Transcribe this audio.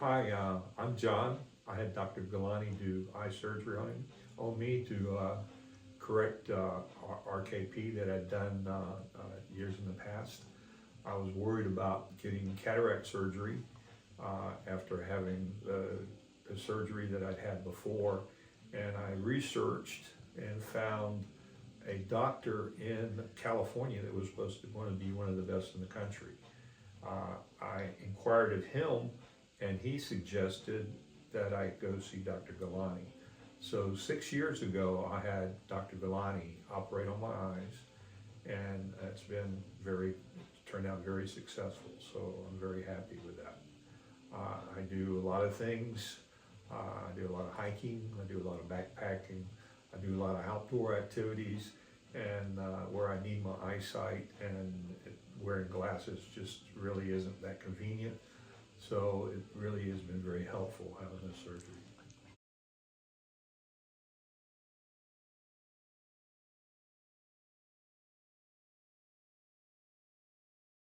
Hi, I'm John. I had Dr. Gulani do eye surgery on me to correct RKP that I'd done years in the past. I was worried about getting cataract surgery after having the surgery that I'd had before, and I researched and found a doctor in California that was supposed to want to be one of the best in the country. I inquired of him, and he suggested that I go see Dr. Gulani. So 6 years ago, I had Dr. Gulani operate on my eyes, and it's turned out very successful. So I'm very happy with that. I do a lot of things. I do a lot of hiking. I do a lot of backpacking. I do a lot of outdoor activities, and where I need my eyesight, and wearing glasses just really isn't that convenient. So it really has been very helpful having this surgery.